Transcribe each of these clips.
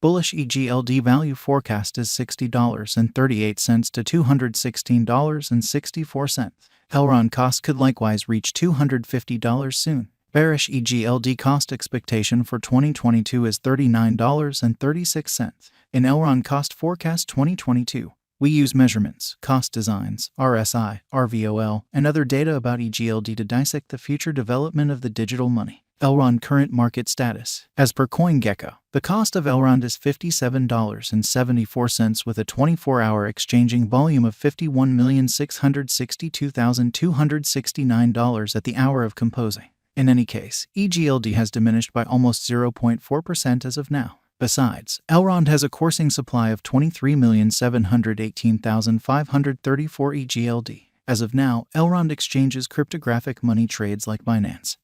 Bullish EGLD value forecast is $60.38 to $216.64. Elrond cost could likewise reach $250 soon. Bearish EGLD cost expectation for 2022 is $39.36. In Elrond cost forecast 2022, we use measurements, cost designs, RSI, RVOL, and other data about EGLD to dissect the future development of the digital money. Elrond current market status. As per CoinGecko, the cost of Elrond is $57.74 with a 24-hour exchanging volume of $51,662,269 at the hour of composing. In any case, EGLD has diminished by almost 0.4% as of now. Besides, Elrond has a coursing supply of 23,718,534 EGLD. As of now, Elrond exchanges cryptographic money trades like Binance,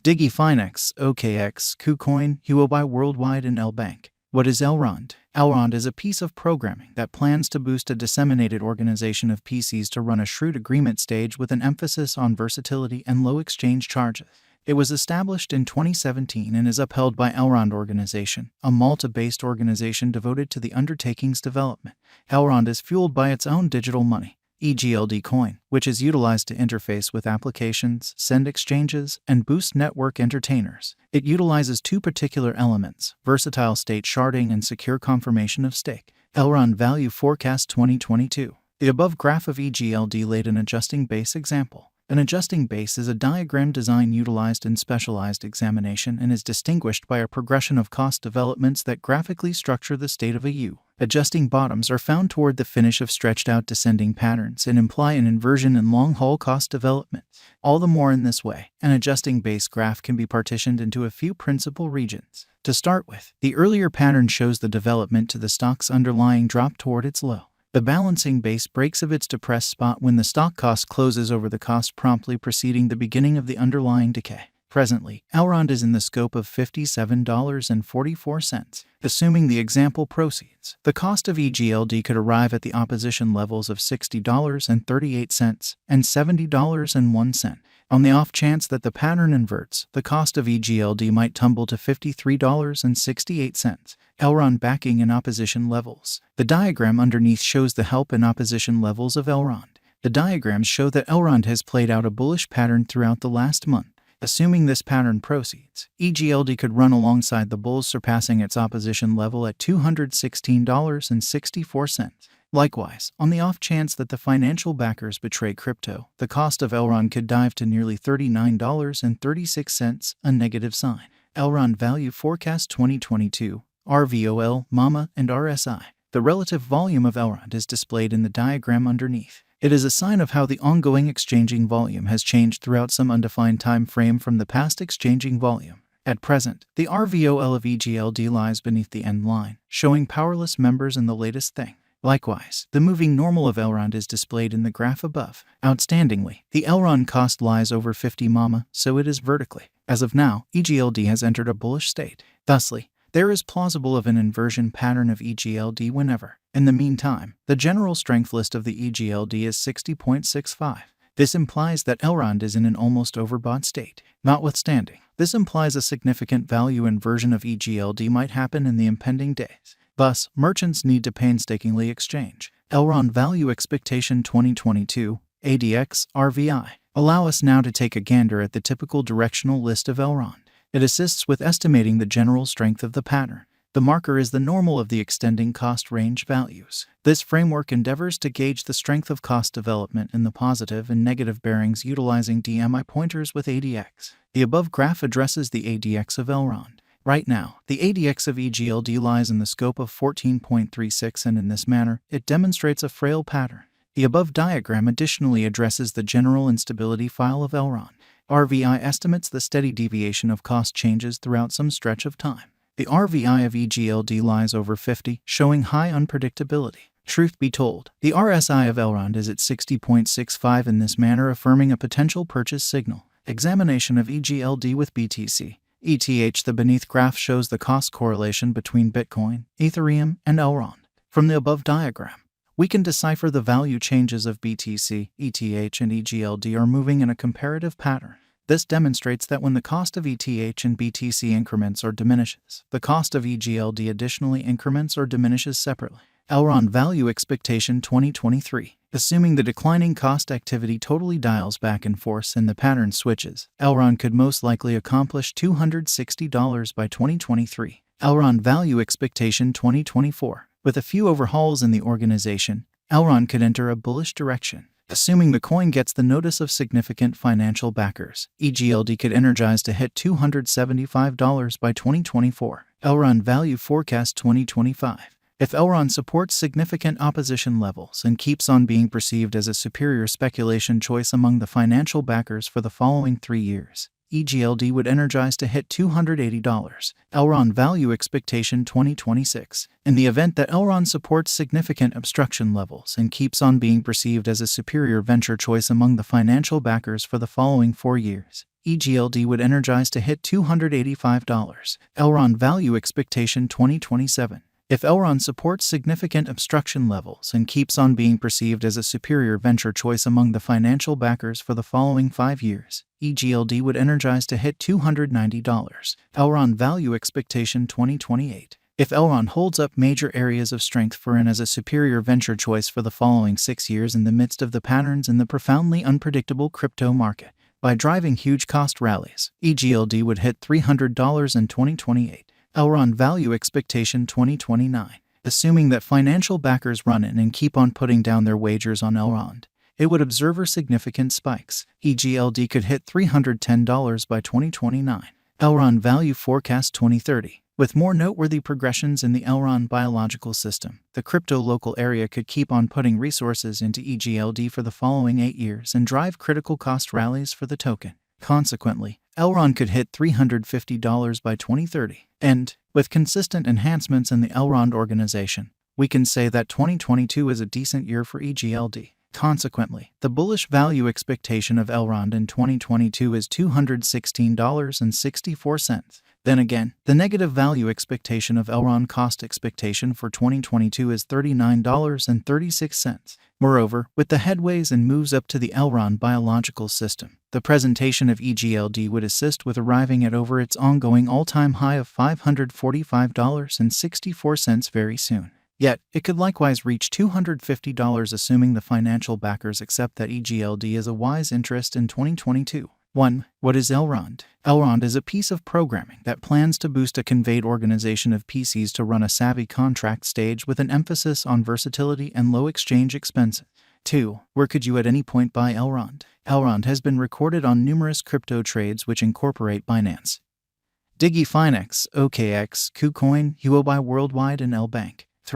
DigiFinex, OKX, KuCoin, Huobi Worldwide, and Lbank. What is Elrond? Elrond is a piece of programming that plans to boost a disseminated organization of PCs to run a shrewd agreement stage with an emphasis on versatility and low exchange charges. It was established in 2017 and is upheld by Elrond Organization, a Malta-based organization devoted to the undertaking's development. Elrond is fueled by its own digital money, EGLD coin, which is utilized to interface with applications, send exchanges, and boost network entertainers. It utilizes two particular elements: versatile state sharding and secure confirmation of stake. Elrond value forecast 2022. The above graph of EGLD laid an adjusting base example. An adjusting base is a diagram design utilized in specialized examination and is distinguished by a progression of cost developments that graphically structure the state of a U. Adjusting bottoms are found toward the finish of stretched-out descending patterns and imply an inversion in long-haul cost development. All the more in this way, an adjusting base graph can be partitioned into a few principal regions. To start with, the earlier pattern shows the development to the stock's underlying drop toward its low. The balancing base breaks of its depressed spot when the stock cost closes over the cost promptly preceding the beginning of the underlying decay. Presently, Elrond is in the scope of $57.44. Assuming the example proceeds, the cost of EGLD could arrive at the opposition levels of $60.38 and $70.01. On the off chance that the pattern inverts, the cost of EGLD might tumble to $53.68. Elrond backing and opposition levels. The diagram underneath shows the help and opposition levels of Elrond. The diagrams show that Elrond has played out a bullish pattern throughout the last month. Assuming this pattern proceeds, EGLD could run alongside the bulls, surpassing its opposition level at $216.64. Likewise, on the off chance that the financial backers betray crypto, the cost of Elrond could dive to nearly $39.36, a negative sign. Elrond value forecast 2022, RVOL, MAMA, and RSI. The relative volume of Elrond is displayed in the diagram underneath. It is a sign of how the ongoing exchanging volume has changed throughout some undefined time frame from the past exchanging volume. At present, the RVOL of EGLD lies beneath the end line, showing powerless members in the latest thing. Likewise, the moving normal of Elrond is displayed in the graph above. Outstandingly, the Elrond cost lies over 50 MAMA, so it is vertically. As of now, EGLD has entered a bullish state. Thusly, there is plausible of an inversion pattern of EGLD whenever. In the meantime, the general strength list of the EGLD is 60.65. This implies that Elrond is in an almost overbought state. Notwithstanding, this implies a significant value inversion of EGLD might happen in the impending days. Thus, merchants need to painstakingly exchange. Elrond value expectation 2022, ADX, RVI. Allow us now to take a gander at the typical directional list of Elrond. It assists with estimating the general strength of the pattern. The marker is the normal of the extending cost range values. This framework endeavors to gauge the strength of cost development in the positive and negative bearings utilizing DMI pointers with ADX. The above graph addresses the ADX of Elrond. Right now, the ADX of EGLD lies in the scope of 14.36, and in this manner, it demonstrates a frail pattern. The above diagram additionally addresses the general instability file of Elrond. RVI estimates the steady deviation of cost changes throughout some stretch of time. The RVI of EGLD lies over 50, showing high unpredictability. Truth be told, the RSI of Elrond is at 60.65, in this manner affirming a potential purchase signal. Examination of EGLD with BTC. ETH. The beneath graph shows the cost correlation between Bitcoin, Ethereum, and Elrond. From the above diagram, we can decipher the value changes of BTC, ETH, and EGLD are moving in a comparative pattern. This demonstrates that when the cost of ETH and BTC increments or diminishes, the cost of Egld additionally increments or diminishes separately. Elrond Value Expectation 2023. Assuming the declining cost activity totally dials back in force and the pattern switches, Elrond could most likely accomplish $260 by 2023. Elrond Value Expectation 2024. With a few overhauls in the organization, Elrond could enter a bullish direction. Assuming the coin gets the notice of significant financial backers, Egld could energize to hit $275 by 2024. Elrond Value Forecast 2025. If Elrond supports significant opposition levels and keeps on being perceived as a superior speculation choice among the financial backers for the following 3 years, Egld would energize to hit $280. Elrond Value Expectation 2026. In the event that Elrond supports significant obstruction levels and keeps on being perceived as a superior venture choice among the financial backers for the following 4 years, Egld would energize to hit $285. Elrond Value Expectation 2027. If Elrond supports significant obstruction levels and keeps on being perceived as a superior venture choice among the financial backers for the following 5 years, Egld would energize to hit $290. Elrond Value Expectation 2028. If Elrond holds up major areas of strength for and as a superior venture choice for the following 6 years in the midst of the patterns in the profoundly unpredictable crypto market, by driving huge cost rallies, Egld would hit $300 in 2028. Elrond Value Expectation 2029. Assuming that financial backers run in and keep on putting down their wagers on Elrond, it would observe significant spikes. Egld could hit $310 by 2029. Elrond Value Forecast 2030. With more noteworthy progressions in the Elrond biological system, the crypto local area could keep on putting resources into Egld for the following 8 years and drive critical cost rallies for the token. Consequently, Elrond could hit $350 by 2030. And, with consistent enhancements in the Elrond organization, we can say that 2022 is a decent year for Egld. Consequently, the bullish value expectation of Elrond in 2022 is $216.64. Then again, the negative value expectation of Elrond cost expectation for 2022 is $39.36. Moreover, with the headways and moves up to the Elrond biological system, the presentation of Egld would assist with arriving at over its ongoing all-time high of $545.64 very soon. Yet, it could likewise reach $250 assuming the financial backers accept that Egld is a wise interest in 2022. 1. What is Elrond? Elrond is a piece of programming that plans to boost a conveyed organization of PCs to run a savvy contract stage with an emphasis on versatility and low exchange expenses. 2. Where could you at any point buy Elrond? Elrond has been recorded on numerous crypto trades which incorporate Binance, DigiFinex, OKX, KuCoin, Huobi Worldwide, and Lbank.